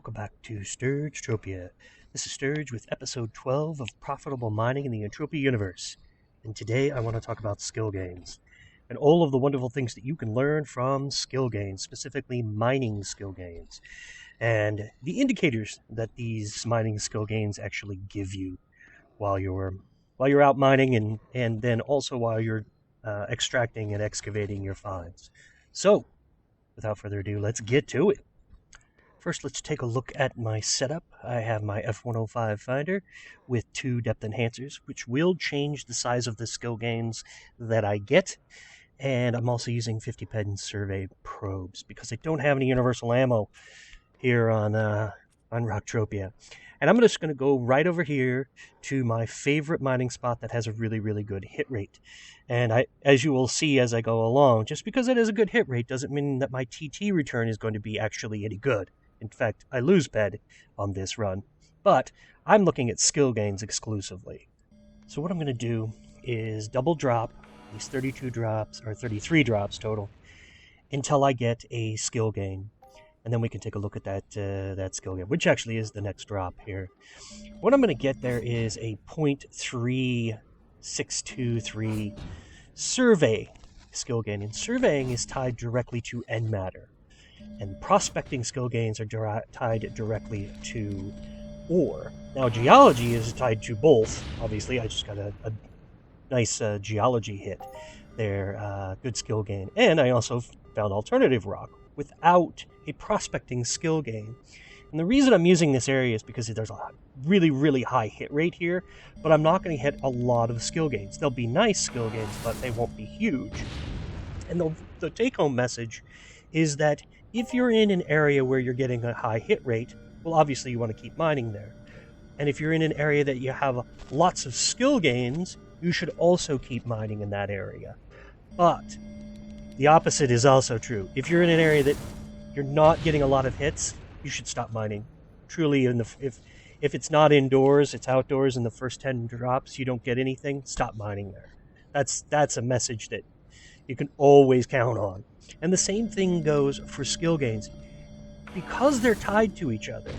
Welcome back to Entropia. This is Sturge with episode 12 of Profitable Mining in the Entropia Universe. And today I want to talk about skill gains and all of the wonderful things that you can learn from skill gains, specifically mining skill gains, and the indicators that these mining skill gains actually give you while you're out mining and then also while you're extracting and excavating your finds. So, without further ado, let's get to it. First, let's take a look at my setup. I have my F.O.M.A finder with 2 depth enhancers, which will change the size of the skill gains that I get. And I'm also using 50 PED survey probes because I don't have any universal ammo here on Rocktropia. And I'm just going to go right over here to my favorite mining spot that has a really, really good hit rate. And as you will see as I go along, just because it has a good hit rate doesn't mean that my TT return is going to be actually any good. In fact, I lose PED on this run, but I'm looking at skill gains exclusively. So what I'm going to do is double drop these 32 drops, or 33 drops total, until I get a skill gain. And then we can take a look at that skill gain, which actually is the next drop here. What I'm going to get there is a 0.3623 survey skill gain. And surveying is tied directly to end matter. And prospecting skill gains are tied directly to ore. Now, geology is tied to both. Obviously, I just got a nice geology hit there, good skill gain. And I also found alternative rock without a prospecting skill gain. And the reason I'm using this area is because there's a really, really high hit rate here, but I'm not going to hit a lot of skill gains. They'll be nice skill gains, but they won't be huge. And the take-home message is that if you're in an area where you're getting a high hit rate, well, obviously you want to keep mining there. And if you're in an area that you have lots of skill gains, you should also keep mining in that area. But the opposite is also true. If you're in an area that you're not getting a lot of hits, you should stop mining. Truly, if it's not indoors, it's outdoors, in the first 10 drops, you don't get anything, stop mining there. That's a message that you can always count on. And the same thing goes for skill gains. Because they're tied to each other,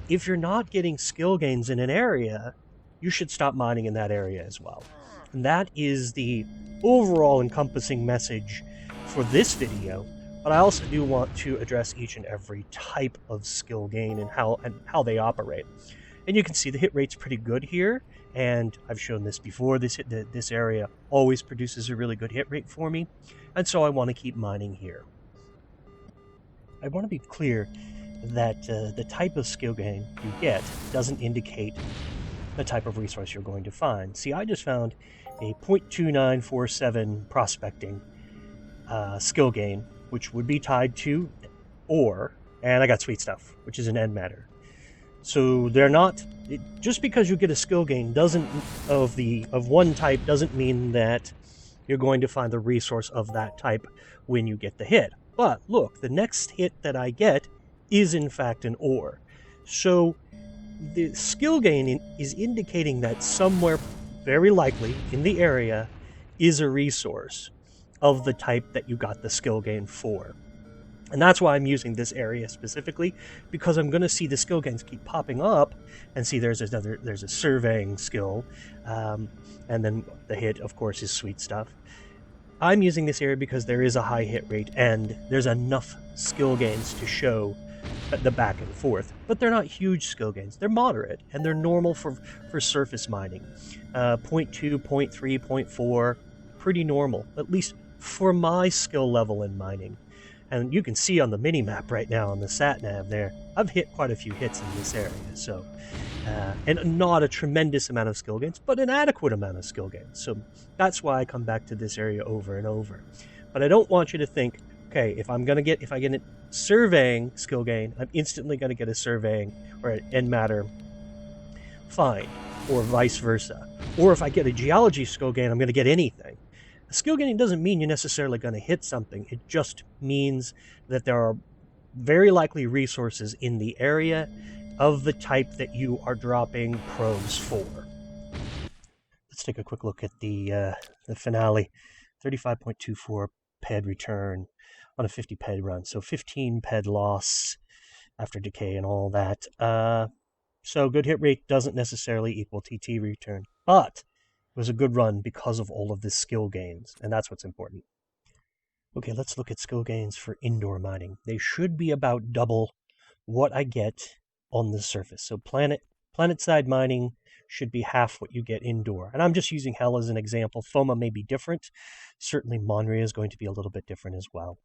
if you're not getting skill gains in an area, you should stop mining in that area as well. And that is the overall encompassing message for this video. But I also do want to address each and every type of skill gain and how they operate. And you can see the hit rate's pretty good here. And I've shown this before. This area always produces a really good hit rate for me. And so I want to keep mining here. I want to be clear that the type of skill gain you get doesn't indicate the type of resource you're going to find. See, I just found a 0.2947 prospecting skill gain, which would be tied to ore, and I got sweet stuff, which is an end matter. So they're not, just because you get a skill gain of one type doesn't mean that you're going to find the resource of that type when you get the hit. But look, the next hit that I get is in fact an ore. So the skill gain is indicating that somewhere, very likely in the area, is a resource of the type that you got the skill gain for. And that's why I'm using this area specifically, because I'm going to see the skill gains keep popping up, and see there's a surveying skill, and then the hit, of course, is sweet stuff. I'm using this area because there is a high hit rate, and there's enough skill gains to show the back and forth. But they're not huge skill gains. They're moderate, and they're normal for surface mining. 0.2, 0.3, 0.4, pretty normal, at least for my skill level in mining. And you can see on the mini-map right now on the sat-nav there, I've hit quite a few hits in this area. So, and not a tremendous amount of skill gains, but an adequate amount of skill gains. So that's why I come back to this area over and over. But I don't want you to think, okay, if I get a surveying skill gain, I'm instantly going to get a surveying or an end matter find, or vice versa. Or if I get a geology skill gain, I'm going to get anything. A skill gain doesn't mean you're necessarily going to hit something. It just means that there are very likely resources in the area of the type that you are dropping probes for. Let's take a quick look at the finale. 35.24 PED return on a 50 PED run. So 15 PED loss after decay and all that. So good hit rate doesn't necessarily equal TT return, but it was a good run because of all of the skill gains, and that's what's important. Okay, let's look at skill gains for indoor mining. They should be about double what I get on the surface. So planet-side mining should be half what you get indoor. And I'm just using Hell as an example. F.O.M.A may be different. Certainly Monria is going to be a little bit different as well.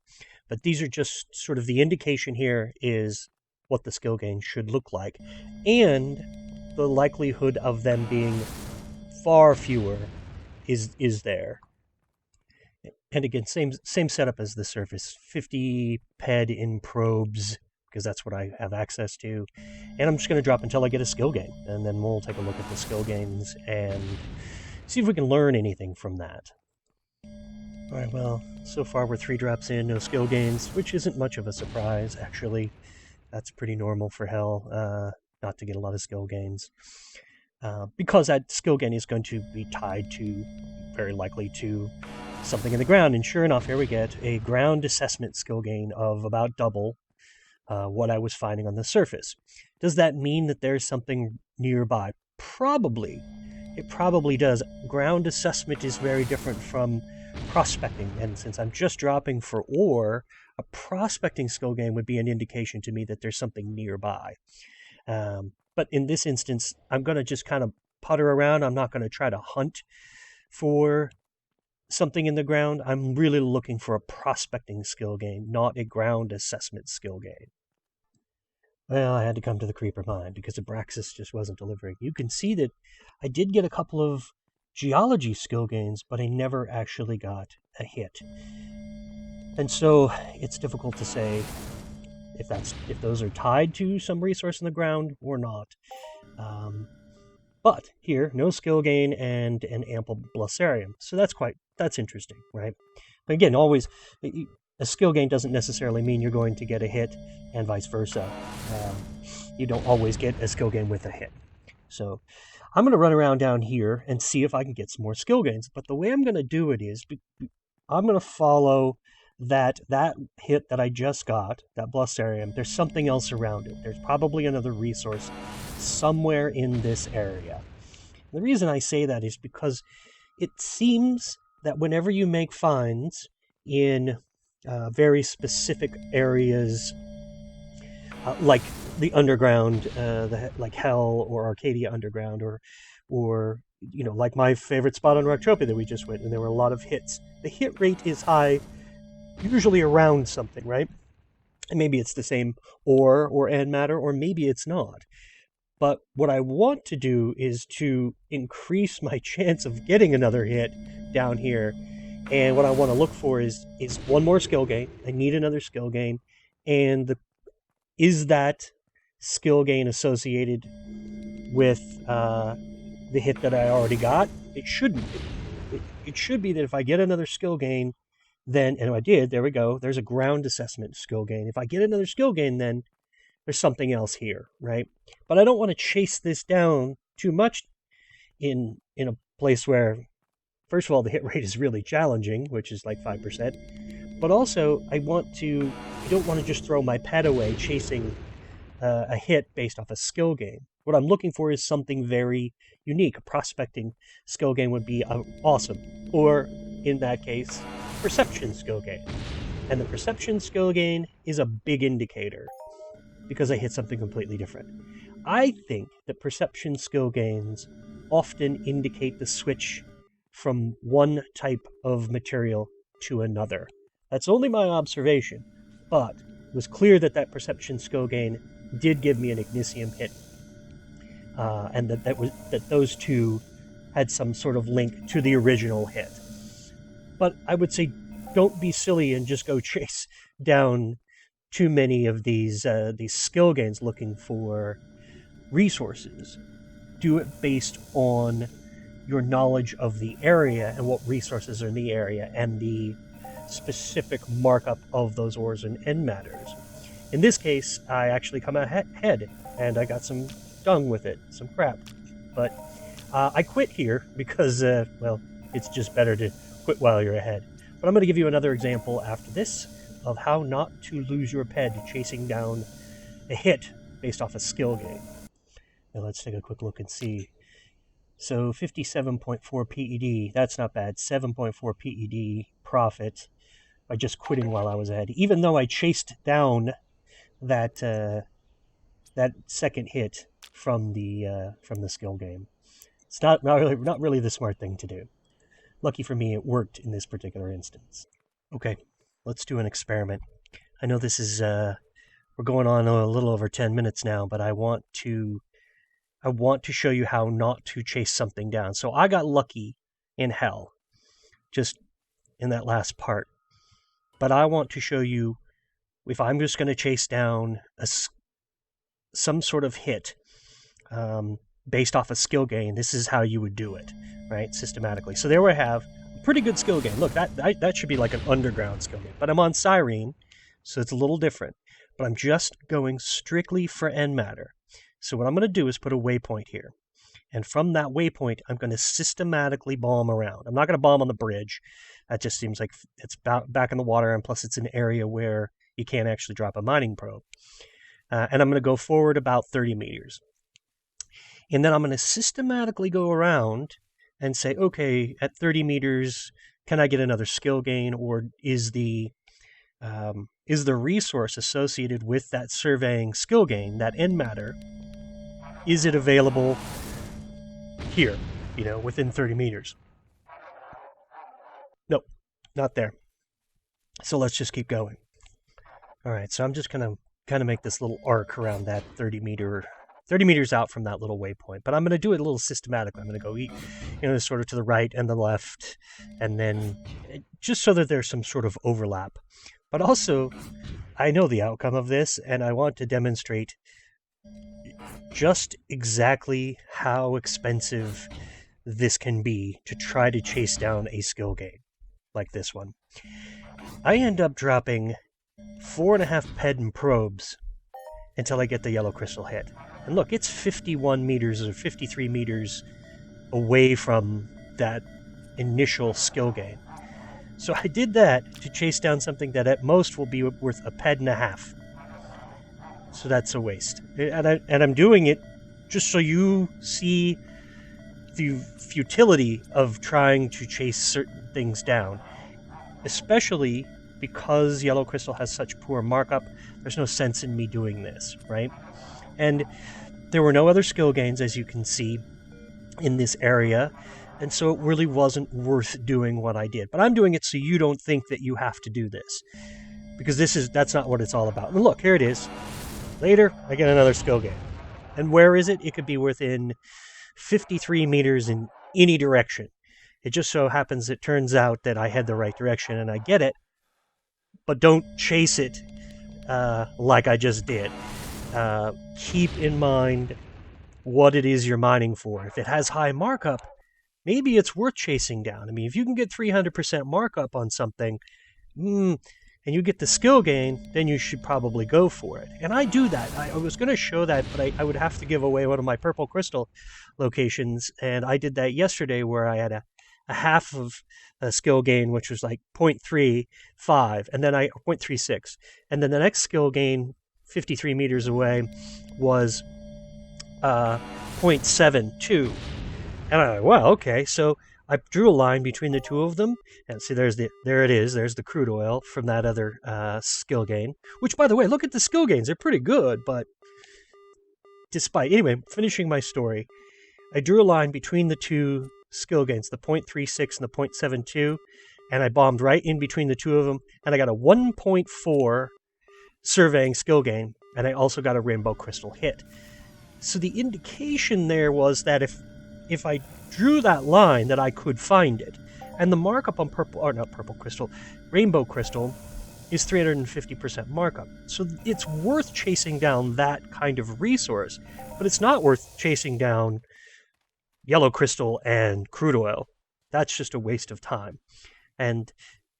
But these are just sort of the indication here is what the skill gain should look like. And the likelihood of them being far fewer is there. And again, same setup as the surface. 50 PED in probes, because that's what I have access to. And I'm just going to drop until I get a skill gain. And then we'll take a look at the skill gains and see if we can learn anything from that. Alright, well, so far we're 3 drops in, no skill gains, which isn't much of a surprise, actually. That's pretty normal for Hell, not to get a lot of skill gains. Because that skill gain is going to be tied to, very likely, to something in the ground. And sure enough, here we get a ground assessment skill gain of about double what I was finding on the surface. Does that mean that there's something nearby? Probably. It probably does. Ground assessment is very different from prospecting, and since I'm just dropping for ore, a prospecting skill gain would be an indication to me that there's something nearby. But in this instance, I'm going to just kind of putter around. I'm not going to try to hunt for something in the ground. I'm really looking for a prospecting skill gain, not a ground assessment skill gain. Well, I had to come to the creeper mine because Abraxas just wasn't delivering. You can see that I did get a couple of geology skill gains, but I never actually got a hit. And so it's difficult to say if those are tied to some resource in the ground or not. But here, no skill gain and an ample Blessarium. So that's interesting, right? But again, always, a skill gain doesn't necessarily mean you're going to get a hit, and vice versa. You don't always get a skill gain with a hit. So I'm going to run around down here and see if I can get some more skill gains. But the way I'm going to do it is I'm going to follow that hit that I just got, that Blessarium. There's something else around it. There's probably another resource somewhere in this area. The reason I say that is because it seems that whenever you make finds in very specific areas, like the underground, like Hell or Arcadia Underground, or like my favorite spot on Entropia that we just went, and there were a lot of hits. The hit rate is high, usually around something, right? And maybe it's the same ore or antimatter, or maybe it's not. But what I want to do is to increase my chance of getting another hit down here. And what I want to look for is one more skill gain. I need another skill gain. And is that skill gain associated with the hit that I already got? It shouldn't be. It should be that if I get another skill gain, then, and I did, there we go, there's a ground assessment skill gain. If I get another skill gain, then there's something else here, right? But I don't want to chase this down too much in a place where, first of all, the hit rate is really challenging, which is like 5%. But also, I don't want to just throw my pet away chasing a hit based off a skill gain. What I'm looking for is something very unique. A prospecting skill gain would be awesome. Or, in that case, perception skill gain. And the perception skill gain is a big indicator because I hit something completely different. I think that perception skill gains often indicate the switch from one type of material to another. That's only my observation, but it was clear that that perception skill gain did give me an Ignisium hit, and that those two had some sort of link to the original hit. But I would say don't be silly and just go chase down too many of these skill gains looking for resources. Do it based on your knowledge of the area and what resources are in the area and the specific markup of those ores and end matters. In this case, I actually come out ahead, and I got some dung with it, some crap. But I quit here because, well, it's just better to quit while you're ahead. But I'm going to give you another example after this of how not to lose your PED chasing down a hit based off a skill gain. Now let's take a quick look and see. So 57.4 PED, that's not bad. 7.4 PED profit by just quitting while I was ahead, even though I chased down that that second hit from the skill game. It's not really the smart thing to do. Lucky for me, it worked in this particular instance. Okay, let's do an experiment. I know this is we're going on a little over 10 minutes now, but I want to show you how not to chase something down. So I got lucky in hell, just in that last part. But I want to show you if I'm just going to chase down some sort of hit based off a skill gain, this is how you would do it, right? Systematically. So there we have a pretty good skill gain. Look, that should be like an underground skill gain. But I'm on Cyrene, so it's a little different. But I'm just going strictly for end matter. So what I'm going to do is put a waypoint here. And from that waypoint, I'm going to systematically bomb around. I'm not going to bomb on the bridge. That just seems like it's back in the water, and plus it's an area where you can't actually drop a mining probe. And I'm going to go forward about 30 meters. And then I'm going to systematically go around and say, okay, at 30 meters, can I get another skill gain, or is the resource associated with that surveying skill gain, that end matter, is it available here, within 30 meters? Nope, not there. So let's just keep going. All right, so I'm just going to kind of make this little arc around that 30 meters out from that little waypoint. But I'm going to do it a little systematically. I'm going to go, sort of to the right and the left, and then just so that there's some sort of overlap. But also, I know the outcome of this, and I want to demonstrate just exactly how expensive this can be to try to chase down a skill gain like this one. I end up dropping 4.5 PED in probes until I get the yellow crystal hit. And look, it's 51 meters or 53 meters away from that initial skill gain. So I did that to chase down something that at most will be worth a PED and a half. So that's a waste. And I'm doing it just so you see the futility of trying to chase certain things down. Especially because Yellow Crystal has such poor markup, there's no sense in me doing this, right? And there were no other skill gains, as you can see, in this area. And so it really wasn't worth doing what I did. But I'm doing it so you don't think that you have to do this. Because that's not what it's all about. And look, here it is. Later, I get another skill gain. And where is it? It could be within 53 meters in any direction. It just so happens, it turns out that I had the right direction and I get it. But don't chase it like I just did. Keep in mind what it is you're mining for. If it has high markup, maybe it's worth chasing down. I mean, if you can get 300% markup on something, and you get the skill gain, then you should probably go for it. And I do that. I was going to show that, but I would have to give away one of my purple crystal locations, and I did that yesterday where I had a half of a skill gain, which was like 0.35, and then 0.36. And then the next skill gain, 53 meters away, was 0.72. And I'm like, well, okay, so I drew a line between the two of them, and see, there it is. There's the crude oil from that other skill gain. Which, by the way, look at the skill gains; they're pretty good. But anyway, finishing my story, I drew a line between the two skill gains, the 0.36 and the 0.72, and I bombed right in between the two of them, and I got a 1.4 surveying skill gain, and I also got a rainbow crystal hit. So the indication there was that if I drew that line, that I could find it. And the markup on rainbow crystal is 350% markup. So it's worth chasing down that kind of resource, but it's not worth chasing down yellow crystal and crude oil. That's just a waste of time. And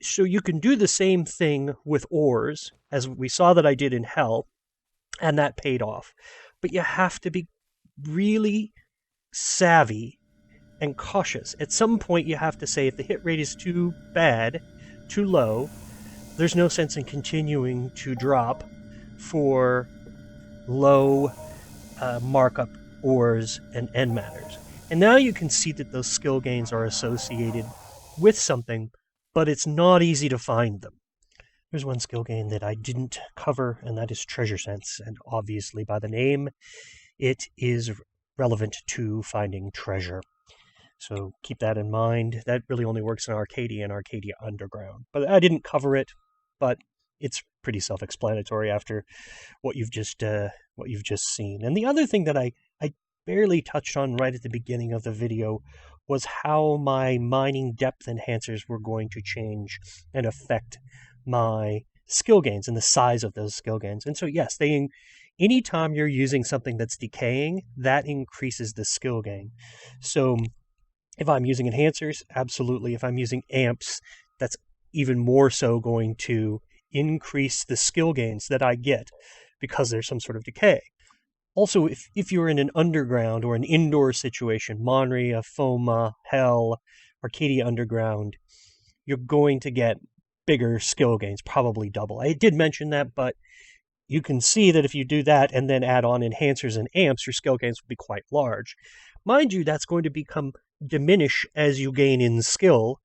so you can do the same thing with ores, as we saw that I did in Hell, and that paid off. But you have to be really savvy and cautious. At some point you have to say, if the hit rate is too bad, too low, there's no sense in continuing to drop for low markup ors and end matters. And now you can see that those skill gains are associated with something, but it's not easy to find them. There's one skill gain that I didn't cover, and that is treasure sense. And obviously, by the name, it is relevant to finding treasure. So keep that in mind. That really only works in Arcadia and Arcadia Underground. But I didn't cover it, but it's pretty self-explanatory after what you've just seen. And the other thing that I barely touched on right at the beginning of the video was how my mining depth enhancers were going to change and affect my skill gains and the size of those skill gains. And so yes, anytime you're using something that's decaying, that increases the skill gain. So if I'm using enhancers, absolutely. If I'm using amps, that's even more so going to increase the skill gains that I get because there's some sort of decay. Also, if you're in an underground or an indoor situation, Monry, F.O.M.A, Hell, Arcadia Underground, you're going to get bigger skill gains, probably double. I did mention that, but you can see that if you do that and then add on enhancers and amps, your skill gains will be quite large. Mind you, that's going to diminish as you gain in skill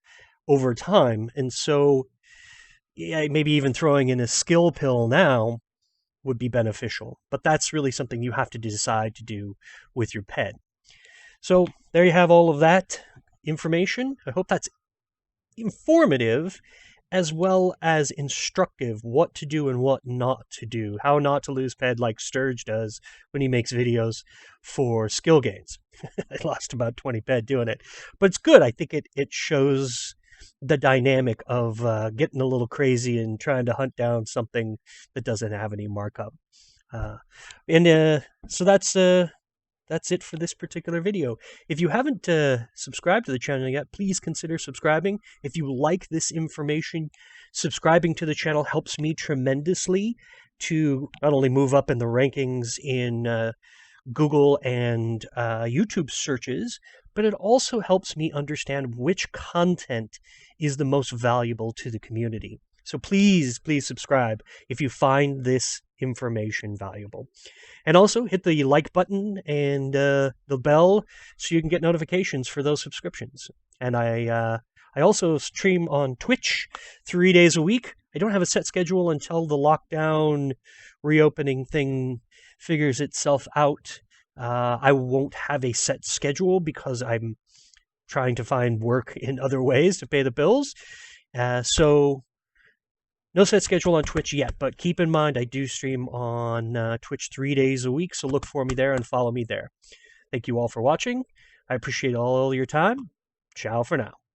over time. And so yeah, maybe even throwing in a skill pill now would be beneficial. But that's really something you have to decide to do with your PED. So there you have all of that information. I hope that's informative as well as instructive, what to do and what not to do, how not to lose PED like Sturge does when he makes videos for skill gains. I lost about 20 PED doing it, but it's good. I think it shows the dynamic of getting a little crazy and trying to hunt down something that doesn't have any markup. So that's it for this particular video. If you haven't subscribed to the channel yet, please consider subscribing. If you like this information, subscribing to the channel helps me tremendously to not only move up in the rankings in Google and YouTube searches, but it also helps me understand which content is the most valuable to the community. So please subscribe if you find this information valuable. And also hit the like button and the bell so you can get notifications for those subscriptions. And I also stream on Twitch 3 days a week. I don't have a set schedule until the lockdown reopening thing figures itself out. I won't have a set schedule because I'm trying to find work in other ways to pay the bills. So no set schedule on Twitch yet, but keep in mind I do stream on Twitch 3 days a week, so look for me there and follow me there. Thank you all for watching. I appreciate all your time. Ciao for now.